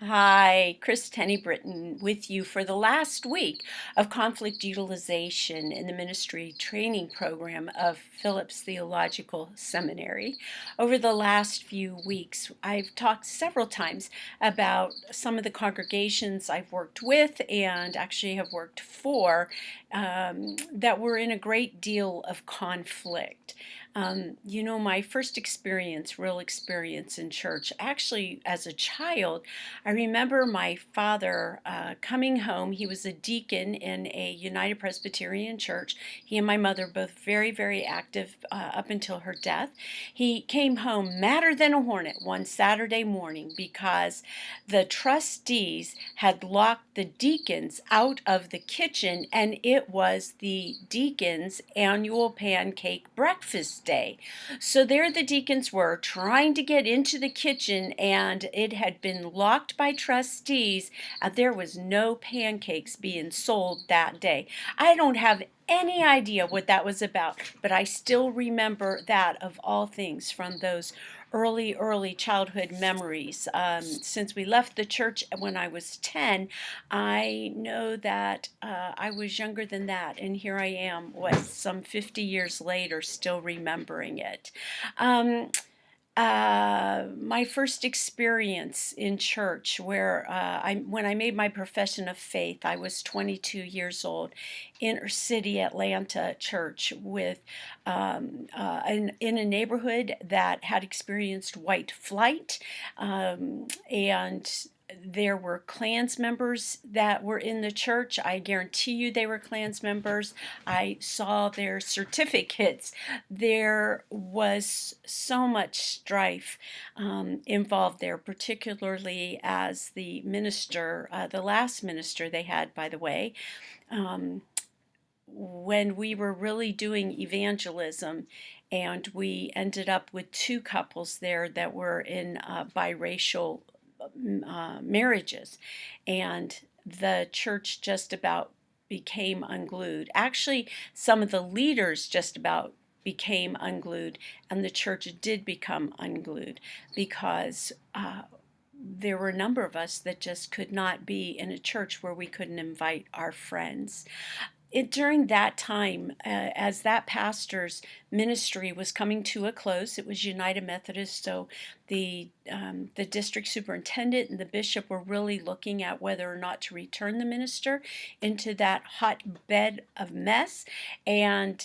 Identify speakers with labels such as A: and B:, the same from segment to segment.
A: Hi, Chris Tenny-Brittian with you for the last week of conflict utilization in the ministry training program of Phillips Theological Seminary. Over the last few weeks, I've talked several times about some of the congregations I've worked with and actually have worked for that were in a great deal of conflict. My first experience, real experience in church, actually as a child, I remember my father coming home. He was a deacon in a United Presbyterian church. He and my mother both very, very active up until her death. He came home madder than a hornet one Saturday morning because the trustees had locked the deacons out of the kitchen, and it was the deacons' annual pancake breakfast day. So there the deacons were trying to get into the kitchen, and it had been locked by trustees, and there was no pancakes being sold that day. I don't have any idea what that was about, but I still remember that of all things from those early childhood memories. Since we left the church when I was 10, I know that I was younger than that, and here I am, some 50 years later, still remembering it. Um, my first experience in church, where when I made my profession of faith, I was 22 years old, inner city Atlanta church with in a neighborhood that had experienced white flight, and there were Klans members that were in the church. I guarantee you they were Klans members. I saw their certificates. There was so much strife involved there, particularly as the minister, the last minister they had, by the way, um, when we were really doing evangelism, and we ended up with two couples there that were in biracial marriages, and the church just about became unglued. Actually, some of the leaders just about became unglued, and the church did become unglued because there were a number of us that just could not be in a church where we couldn't invite our friends. During that time, as that pastor's ministry was coming to a close, it was United Methodist, so the district superintendent and the bishop were really looking at whether or not to return the minister into that hotbed of mess. And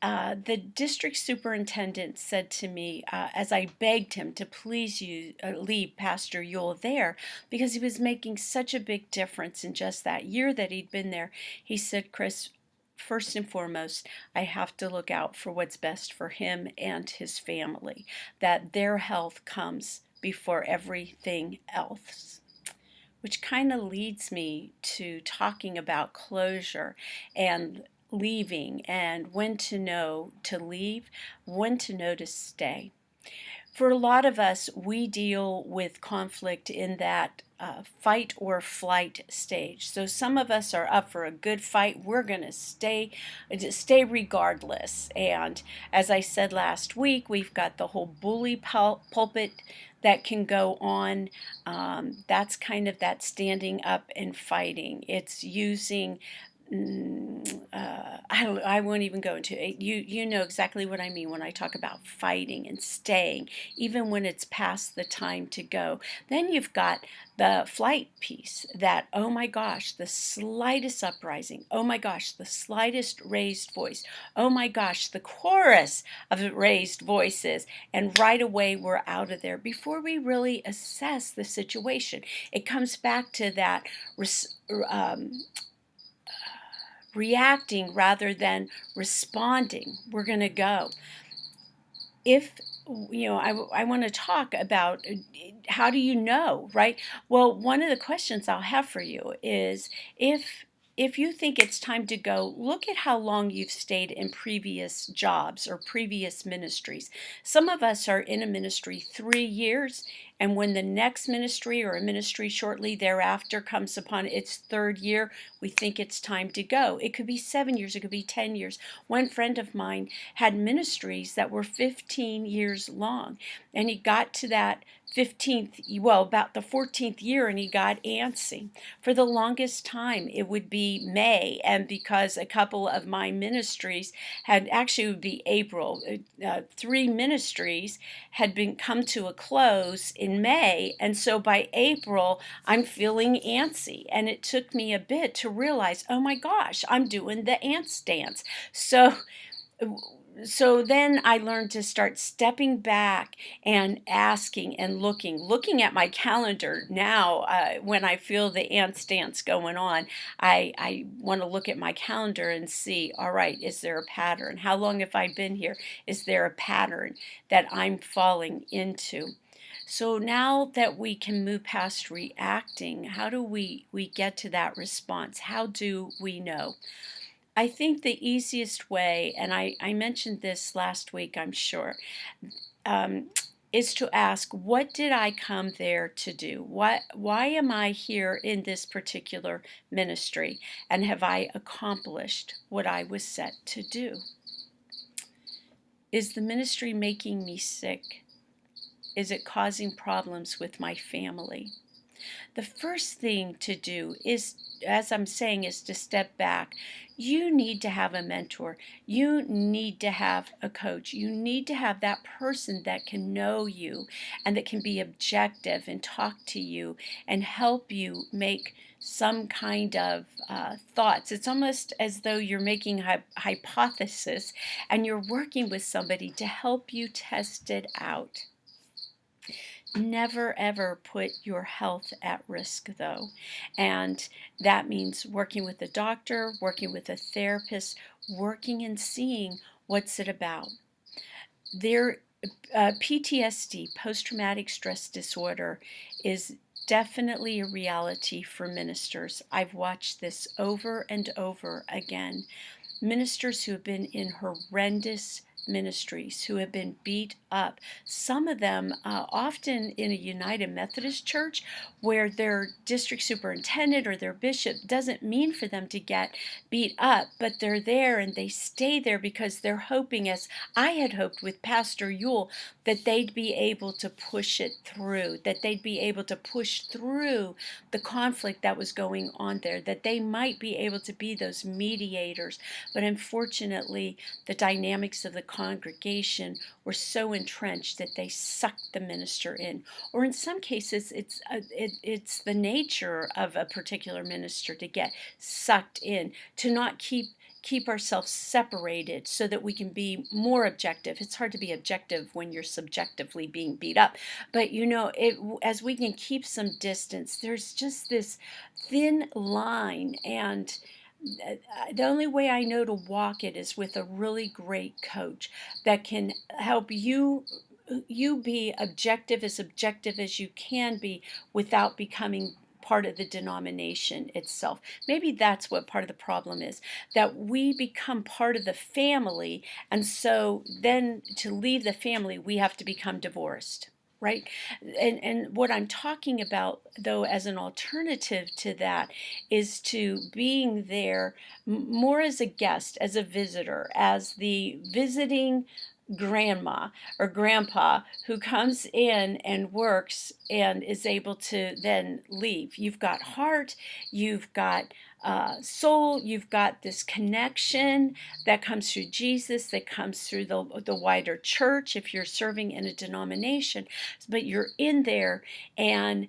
A: the district superintendent said to me, as I begged him to please leave Pastor Yule there, because he was making such a big difference in just that year that he'd been there. He said, Chris, first and foremost, I have to look out for what's best for him and his family, that their health comes before everything else. Which kind of leads me to talking about closure and leaving, and when to know to leave, when to know to stay. For a lot of us, we deal with conflict in that fight or flight stage. So some of us are up for a good fight. We're going to stay regardless. And as I said last week, we've got the whole bully pulpit that can go on. That's kind of that standing up and fighting. It's using I won't even go into it. You know exactly what I mean when I talk about fighting and staying, even when it's past the time to go. Then you've got the flight piece that, oh my gosh, the slightest uprising, oh my gosh, the slightest raised voice, oh my gosh, the chorus of raised voices, and right away we're out of there before we really assess the situation. It comes back to that reacting rather than responding. We're going to go. If I want to talk about how do you know, right? Well, one of the questions I'll have for you is if you think it's time to go, look at how long you've stayed in previous jobs or previous ministries. Some of us are in a ministry 3 years, and when the next ministry or a ministry shortly thereafter comes upon its third year, we think it's time to go. It could be 7 years, it could be 10 years. One friend of mine had ministries that were 15 years long, and he got to that about the 14th year, and he got antsy. For the longest time, it would be May, and because a couple of my ministries it would be April, 3 ministries had been come to a close in May, and so by April, I'm feeling antsy, and it took me a bit to realize, oh my gosh, I'm doing the ants dance. So then I learned to start stepping back and asking and looking at my calendar now. When I feel the ants dance going on, I want to look at my calendar and see, all right, is there a pattern? How long have I been here? Is there a pattern that I'm falling into? So now that we can move past reacting, how do we get to that response? How do we know? I think the easiest way, and I mentioned this last week, I'm sure, um, is to ask, what did I come there to do? Why am I here in this particular ministry? And have I accomplished what I was set to do? Is the ministry making me sick? Is it causing problems with my family? The first thing to do is, as I'm saying, is to step back. You need to have a mentor. You need to have a coach. You need to have that person that can know you and that can be objective and talk to you and help you make some kind of thoughts. It's almost as though you're making a hypothesis and you're working with somebody to help you test it out. Never ever put your health at risk, though. And that means working with a doctor, working with a therapist, working and seeing what's it about. PTSD, post-traumatic stress disorder, is definitely a reality for ministers. I've watched this over and over again. Ministers who have been in horrendous ministries, who have been beat up. Some of them often in a United Methodist church where their district superintendent or their bishop doesn't mean for them to get beat up, but they're there and they stay there because they're hoping, as I had hoped with Pastor Yule, that they'd be able to push it through, that they'd be able to push through the conflict that was going on there, that they might be able to be those mediators. But unfortunately, the dynamics of the congregation were so entrenched that they sucked the minister in. Or in some cases, it's the nature of a particular minister to get sucked in, to not keep ourselves separated so that we can be more objective. It's hard to be objective when you're subjectively being beat up, but as we can keep some distance, there's just this thin line, and the only way I know to walk it is with a really great coach that can help you be objective as you can be without becoming part of the denomination itself. Maybe that's what part of the problem is, that we become part of the family, and so then to leave the family, we have to become divorced. Right? And what I'm talking about, though, as an alternative to that, is to being there more as a guest, as a visitor, as the visiting grandma or grandpa who comes in and works and is able to then leave. You've got heart, you've got soul, you've got this connection that comes through Jesus, that comes through the wider church if you're serving in a denomination, but you're in there and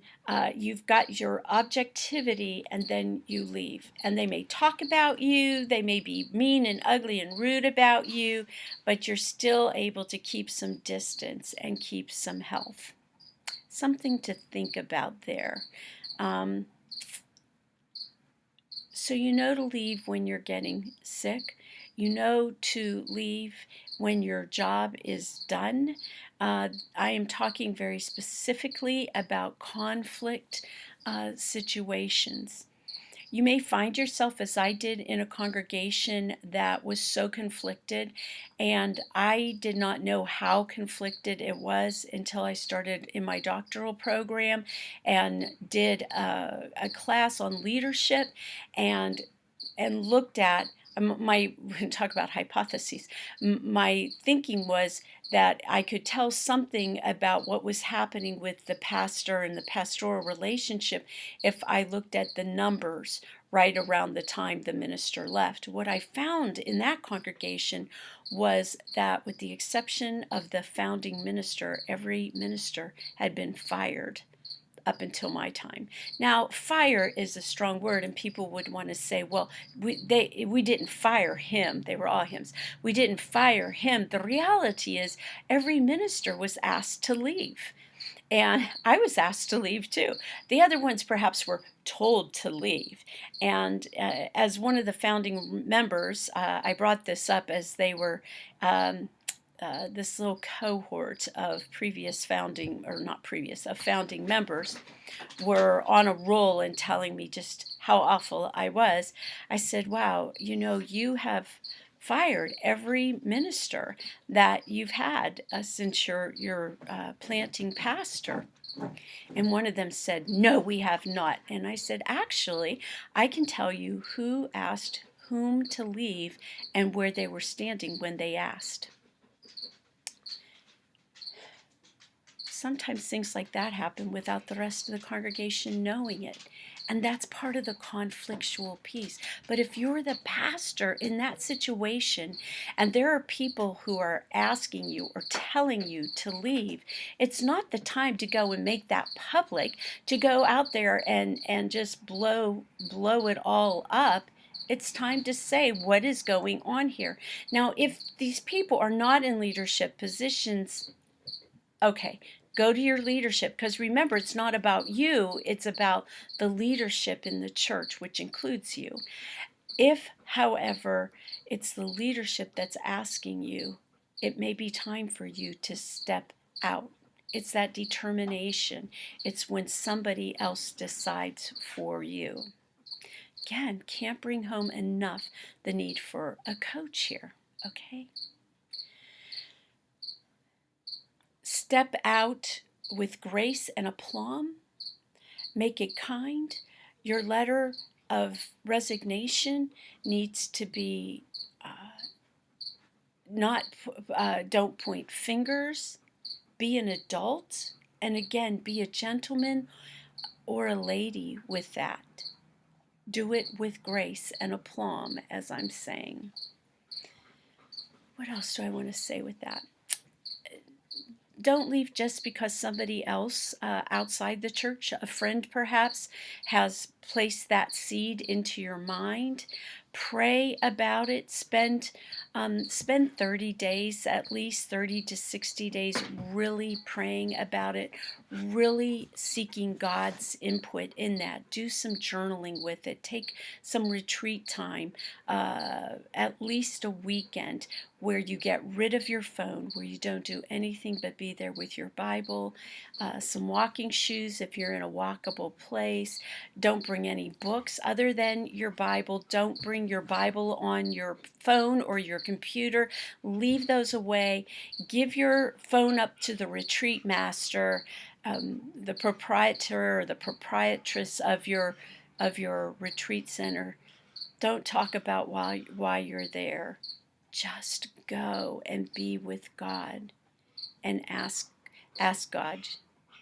A: you've got your objectivity, and then you leave. And they may talk about you, they may be mean and ugly and rude about you, but you're still able to keep some distance and keep some health. Something to think about there. So you know to leave when you're getting sick. You know to leave when your job is done. I am talking very specifically about conflict situations. You may find yourself, as I did, in a congregation that was so conflicted, and I did not know how conflicted it was until I started in my doctoral program and did a class on leadership and looked at my talk about hypotheses. My thinking was that I could tell something about what was happening with the pastor and the pastoral relationship if I looked at the numbers right around the time the minister left. What I found in that congregation was that, with the exception of the founding minister, every minister had been fired up until my time. Now, fire is a strong word, and people would want to say, well, we didn't fire him. They were all hymns. We didn't fire him. The reality is every minister was asked to leave. And I was asked to leave too. The other ones perhaps were told to leave. And as one of the founding members, I brought this up as they were this little cohort of founding members were on a roll and telling me just how awful I was. I said, wow, you have fired every minister that you've had since your planting pastor. And one of them said, no, we have not. And I said, actually, I can tell you who asked whom to leave and where they were standing when they asked. Sometimes things like that happen without the rest of the congregation knowing it. And that's part of the conflictual piece. But if you're the pastor in that situation and there are people who are asking you or telling you to leave, it's not the time to go and make that public, to go out there and just blow it all up. It's time to say what is going on here. Now, if these people are not in leadership positions, okay, go to your leadership, because remember, it's not about you, it's about the leadership in the church, which includes you. If, however, it's the leadership that's asking you, it may be time for you to step out. It's that determination. It's when somebody else decides for you. Again, can't bring home enough the need for a coach here, okay? Step out with grace and aplomb. Make it kind. Your letter of resignation needs to be don't point fingers. Be an adult. And again, be a gentleman or a lady with that. Do it with grace and aplomb, as I'm saying. What else do I want to say with that? Don't leave just because somebody else outside the church, a friend perhaps, has placed that seed into your mind. Pray about it. Spend 30 days, at least 30 to 60 days, really praying about it, really seeking God's input in that. Do some journaling with it. Take some retreat time, at least a weekend, where you get rid of your phone, where you don't do anything but be there with your Bible, some walking shoes if you're in a walkable place. Don't bring any books other than your Bible. Don't bring your Bible on your phone or your computer. Leave those away. Give your phone up to the retreat master, the proprietor or the proprietress of your retreat center. Don't talk about why you're there. Just go and be with God and ask God,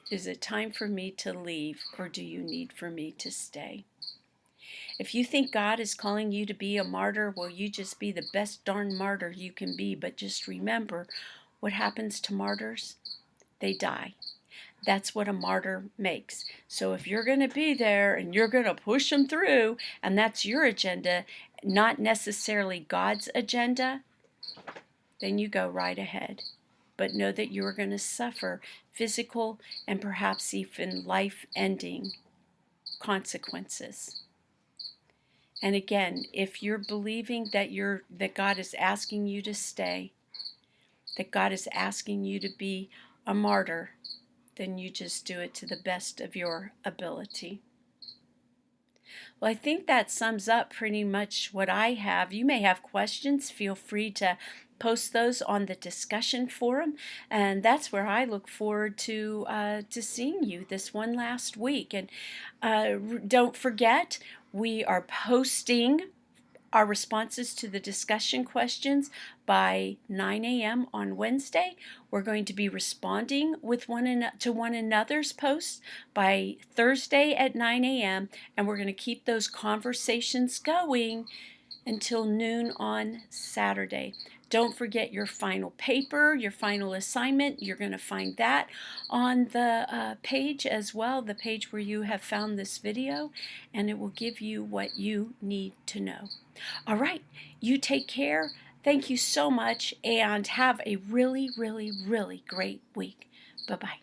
A: is it time for me to leave, or do you need for me to stay? If you think God is calling you to be a martyr, well, you just be the best darn martyr you can be. But just remember, what happens to martyrs? They die. That's what a martyr makes. So if you're going to be there and you're going to push them through, and that's your agenda, not necessarily God's agenda, then you go right ahead. But know that you are going to suffer physical and perhaps even life-ending consequences. And again, if you're believing that God is asking you to stay, that God is asking you to be a martyr, then you just do it to the best of your ability. Well, I think that sums up pretty much what I have. You may have questions. Feel free to post those on the discussion forum, and that's where I look forward to seeing you this one last week. And don't forget, we are posting our responses to the discussion questions by 9 a.m. on Wednesday. We're going to be responding to one another's posts by Thursday at 9 a.m. and we're going to keep those conversations going until noon on Saturday. Don't forget your final paper, your final assignment. You're going to find that on the page as well, the page where you have found this video, and it will give you what you need to know. All right, you take care. Thank you so much, and have a really, really, really great week. Bye-bye.